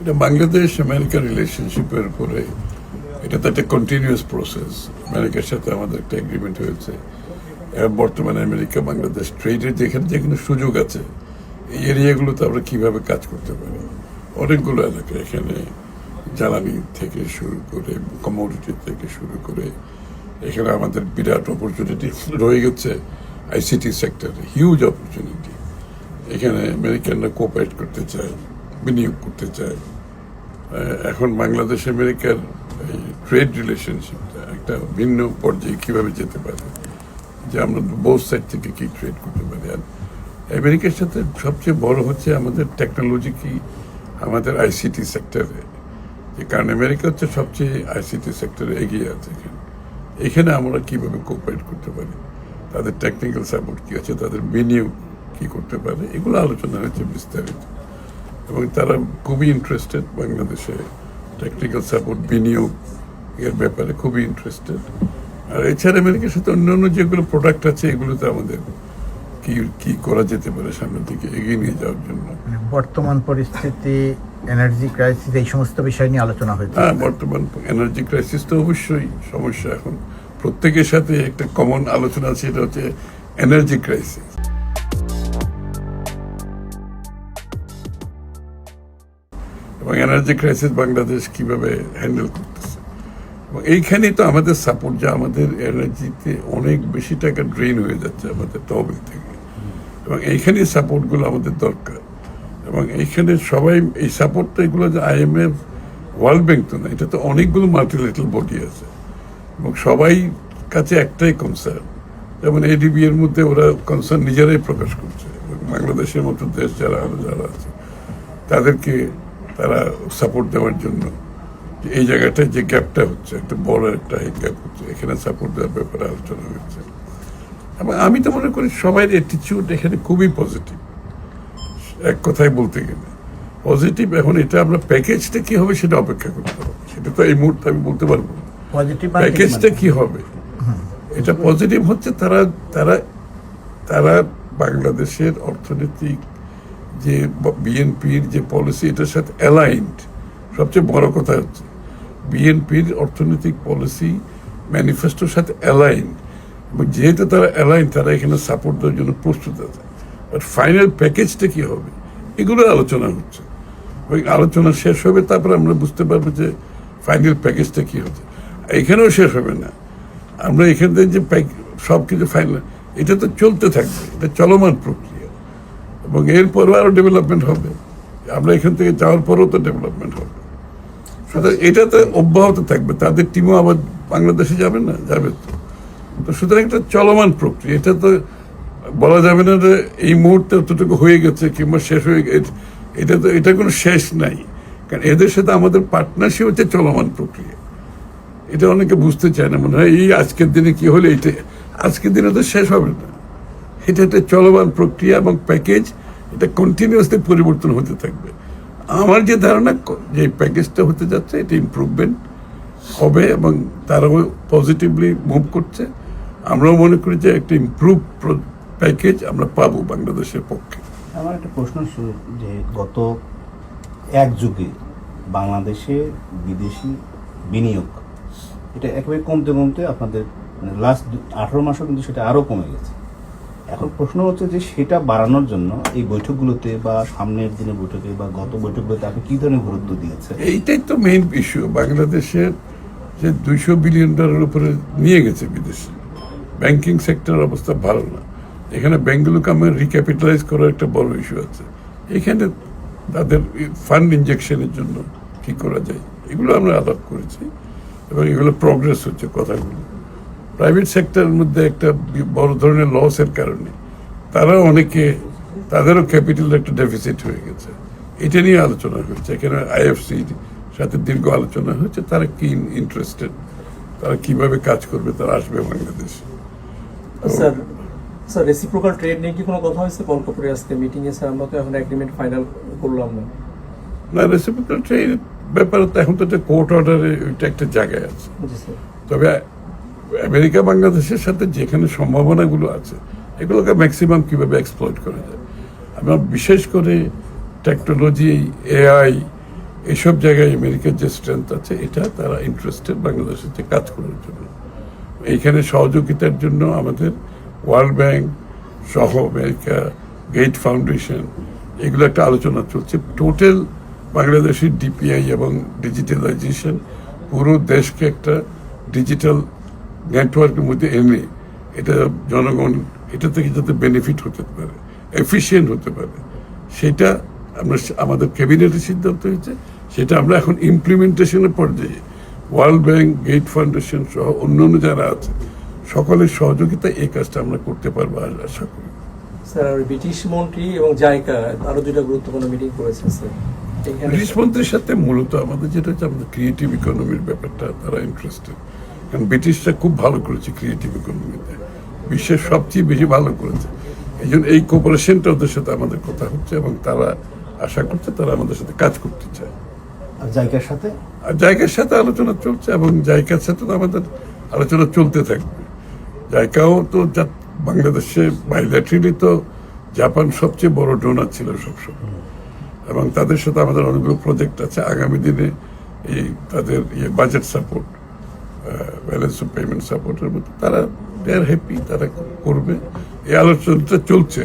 এটা বাংলাদেশ আমেরিকার রিলেশনশিপের উপরে এটা তো একটা কন্টিনিউয়াস প্রসেস। আমেরিকার সাথে আমাদের একটা এগ্রিমেন্ট হয়েছে। বর্তমানে আমেরিকা বাংলাদেশ ট্রেডের যেখানে যেখানে সুযোগ আছে এই এরিয়াগুলোতে আমরা কিভাবে কাজ করতে পারি। অনেকগুলো এলাকা এখানে জ্বালানি থেকে শুরু করে কমোডিটি থেকে শুরু করে এখানে আমাদের বিরাট অপরচুনিটি রয়ে গেছে। আইসিটি সেক্টরে হিউজ অপরচুনিটি। এখানে আমেরিকানরা কোঅপারেট করতে চায়, বিনিয়োগ করতে চায়। এখন বাংলাদেশ আমেরিকার ট্রেড রিলেশনশিপটা একটা ভিন্ন পর্যায়ে কিভাবে যেতে পারে, যে আমরা বোথ সাইড থেকে কি ট্রেড করতে পারি। আর আমেরিকার সাথে সবচেয়ে বড় হচ্ছে আমাদের টেকনোলজি কি, আমাদের আইসিটি সেক্টরে, যে কারণ আমেরিকা হচ্ছে সবচেয়ে আইসিটি সেক্টরে এগিয়ে আছে। এখানে আমরা কিভাবে কোঅপারেট করতে পারি, তাদের টেকনিক্যাল সাপোর্ট কি আছে, তাদের বিনিয়োগ কি করতে পারে, এগুলো আলোচনা হয়েছে বিস্তারিত। এবং তারা খুবই ইন্টারেস্টেড বাংলাদেশে টেকনিক্যাল সাপোর্ট বিনিয়োগ এর ব্যাপারে খুবই ইন্টারেস্টেড। আর এছাড়া আমেরিকার সাথে অন্যান্য যেগুলো প্রোডাক্ট আছে এগুলোতে আমাদের কি কি করা যেতে পারে সামনের দিকে এগিয়ে নিয়ে যাওয়ার জন্য। বর্তমান পরিস্থিতি, এনার্জি ক্রাইসিস, এই সমস্ত বিষয় নিয়ে আলোচনা হয়েছে। হ্যাঁ, বর্তমান এনার্জি ক্রাইসিস তো অবশ্যই সমস্যা। এখন প্রত্যেকের সাথে একটা কমন আলোচনা আছে, এটা হচ্ছে এনার্জি ক্রাইসিস। এবং এনার্জি ক্রাইসিস বাংলাদেশ কিভাবে হ্যান্ডেল করতেছে, এবং এইখানেই তো আমাদের সাপোর্ট, যা আমাদের এনার্জিতে অনেক বেশি টাকা ড্রেন হয়ে যাচ্ছে আমাদের তহবিল থেকে, এবং এইখানেই সাপোর্টগুলো আমাদের দরকার। এবং এইখানে সবাই এই সাপোর্টটা, এগুলো যে IMF, ওয়ার্ল্ড ব্যাংক তো না, এটা তো অনেকগুলো মাল্টিলেটারাল বডি আছে, এবং সবাই কাছে একটাই কনসার্ন। যেমন ADB এর মধ্যে ওরা কনসার্ন নিজেরাই প্রকাশ করছে, বাংলাদেশের মতো দেশ যারা আছে তাদেরকে তারা সাপোর্ট দেওয়ার জন্য, এই জায়গাটায় যে গ্যাপটা হচ্ছে, একটা বড় একটা গ্যাপ হচ্ছে, এখানে সাপোর্ট দেওয়ার ব্যাপারে আলোচনা হচ্ছে। এবং আমি তো মনে করি সবাই অ্যাটিটিউড এখানে খুবই পজিটিভ, এক কথায় বলতে গেলে পজিটিভ। এখন এটা আমরা প্যাকেজটা কি হবে সেটা অপেক্ষা করতে হবে, সেটা তো এই মুহূর্তে আমি বলতে পারবো না প্যাকেজটা কি হবে। এটা পজিটিভ হচ্ছে তারা তারা তারা বাংলাদেশের অর্থনৈতিক যে বিএনপির যে পলিসি, এটার সাথে অ্যালাইন্ড। সবচেয়ে বড় কথা হচ্ছে বিএনপির অর্থনৈতিক পলিসি ম্যানিফেস্টোর সাথে অ্যালাইন, এবং যেহেতু তারা অ্যালাইন, তারা এখানে সাপোর্ট দেওয়ার জন্য প্রস্তুত আছে। বাট ফাইনাল প্যাকেজটা কি হবে এগুলো আলোচনা হচ্ছে, এবং আলোচনা শেষ হবে, তারপরে আমরা বুঝতে পারবো যে ফাইনাল প্যাকেজটা কি হচ্ছে। এখানেও শেষ হবে না, আমরা এখান থেকে যে সব কিছু ফাইনাল, এটা তো চলতে থাকবে, এটা চলমান প্রক্রিয়া, এবং এরপরও আরো ডেভেলপমেন্ট হবে। আমরা এখান থেকে যাওয়ার পরও তো ডেভেলপমেন্ট হবে। সুতরাং এটা তো অব্যাহত থাকবে, তাদের টিমও আবার বাংলাদেশে যাবে না, যাবে তো। সুতরাং একটা চলমান প্রক্রিয়া, এটা তো বলা যাবে না যে এই মুহূর্তে অতটুকু হয়ে গেছে কিংবা শেষ হয়ে গেছে, এটা তো এটা কোনো শেষ নাই। কারণ এদের সাথে আমাদের পার্টনারশিপ হচ্ছে চলমান প্রক্রিয়া। এটা অনেকে বুঝতে চায় না, মনে হয় এই আজকের দিনে কি হলে, এটা আজকের দিনে তো শেষ হবে না। এটা একটা চলমান প্রক্রিয়া, এবং প্যাকেজ এটা কন্টিনিউয়াসলি পরিবর্তন হতে থাকবে। আমার যে ধারণা যে প্যাকেজটা হতে যাচ্ছে, এটা ইমপ্রুভমেন্ট হবে, এবং তারাও পজিটিভলি মুভ করছে। আমরাও মনে করি যে একটা ইমপ্রুভ প্যাকেজ আমরা পাবো বাংলাদেশের পক্ষে। আমার একটা প্রশ্ন, যে গত এক যুগে বাংলাদেশে বিদেশি বিনিয়োগ এটা একেবারে কমতে কমতে আপনাদের লাস্ট 18 মাসও কিন্তু সেটা আরও কমে গেছে। এখন প্রশ্ন হচ্ছে যে সেটা বাড়ানোর জন্য এই বৈঠকগুলোতে বা সামনের দিনের বৈঠকে বা গত বৈঠকগুলোতে আপনি কী ধরনের গুরুত্ব দিয়েছে? এইটাই তো মেইন ইস্যু। বাংলাদেশের যে $200 বিলিয়ন উপরে নিয়ে গেছে বিদেশে, ব্যাংকিং সেক্টরের অবস্থা ভালো না। এখানে ব্যাংকগুলোকে আমরা রিক্যাপিটালাইজ করার একটা বড় ইস্যু আছে। এখানে তাদের ফান্ড ইনজেকশনের জন্য কি করা যায়, এগুলো আমরা আলাপ করেছি, এবং এগুলো প্রগ্রেস হচ্ছে কথাগুলো। প্রাইভেট সেক্টরের মধ্যে একটা বড় ধরনের লসের কারণে তারা অনেকে, তাদেরও ক্যাপিটাল একটা ডেফিসিট হয়ে গেছে। এটা নিয়ে আলোচনা হয়েছে, এখানে IFCর সাথে দীর্ঘ আলোচনা হয়েছে। তারা কি ইন্টারেস্টেড, তারা কিভাবে কাজ করবে, তারা আসবে বাংলাদেশে। স্যার রেসিপ্রোকাল ট্রেড নিয়ে কি কোনো কথা হয়েছে কলকাতায় আজকে মিটিং এ? স্যার আমরা তো এখন এগ্রিমেন্ট ফাইনাল করলাম না। না, রেসিপ্রোকাল ট্রেড ব্যাপারে তো এখন তো একটা কোর্ট অর্ডারে ওইটা একটা জায়গায় আছে। তবে আমেরিকা বাংলাদেশের সাথে যেখানে সম্ভাবনাগুলো আছে এগুলোকে ম্যাক্সিমাম কিভাবে এক্সপ্লয়েট করা যায়। আমরা বিশেষ করে টেকনোলজি, AI, এইসব জায়গায় আমেরিকার যে স্ট্রেংথ আছে এটা তারা ইন্টারেস্টেড বাংলাদেশের যে কাজ করার জন্য। এইখানে সহযোগিতার জন্য আমাদের ওয়ার্ল্ড ব্যাংক সহ আমেরিকা গেট ফাউন্ডেশন এগুলো একটা আলোচনা চলছে। টোটাল বাংলাদেশের ডিপিআই এবং ডিজিটালাইজেশন পুরো দেশকে একটা ডিজিটাল নেটওয়ার্কের মধ্যে এনে এটা জনগণ এটা থেকে যাতে বেনিফিট হতে পারে, এফিশিয়েন্ট হতে পারে, সেটা আমরা আমাদের ক্যাবিনেটের সিদ্ধান্ত হয়েছে। সেটা আমরা এখন ইমপ্লিমেন্টেশনের পর্যায়ে ওয়ার্ল্ড ব্যাংক গেট ফাউন্ডেশন সহ অন্যান্য যারা আছে সকলের সহযোগিতা এই কাজটা আমরা করতে পারবো আশা করি। স্যার ব্রিটিশ মন্ত্রী এবং জাইকা আরো দুইটা গুরুত্বপূর্ণ মিটিং করেছেন স্যার। এখানে ব্রিটিশ মন্ত্রীর সাথে মূলত আমাদের যেটা হচ্ছে আমাদের ক্রিয়েটিভ ইকোনমির ব্যাপারটা তারা ইন্টারেস্টেড, কারণ ব্রিটিশরা খুব ভালো করেছে ক্রিয়েটিভ ইকোনমিতে, বিশ্বের সবচেয়ে বেশি ভালো করেছে। এই জন্য এই কোপারেশনটা ওদের সাথে আমাদের কথা হচ্ছে এবং তারা আশা করছে তারা আমাদের সাথে কাজ করতে চায়। আর জায়গার সাথে আর জায়গার সাথে আলোচনা চলছে এবং জায়গার সাথে তো আমাদের আলোচনা চলতে থাকবে। জায়গাও তো বাংলাদেশে বাইল্যাটারালি তো জাপান সবচেয়ে বড় ডোনার ছিল সবসময়, এবং তাদের সাথে আমাদের অনেকগুলো প্রজেক্ট আছে আগামী দিনে। এই তাদের budget support, balance of payment সাপোর্টের মধ্যে তারা দে আর হ্যাপি, তারা করবে। এই আলোচনাটা চলছে।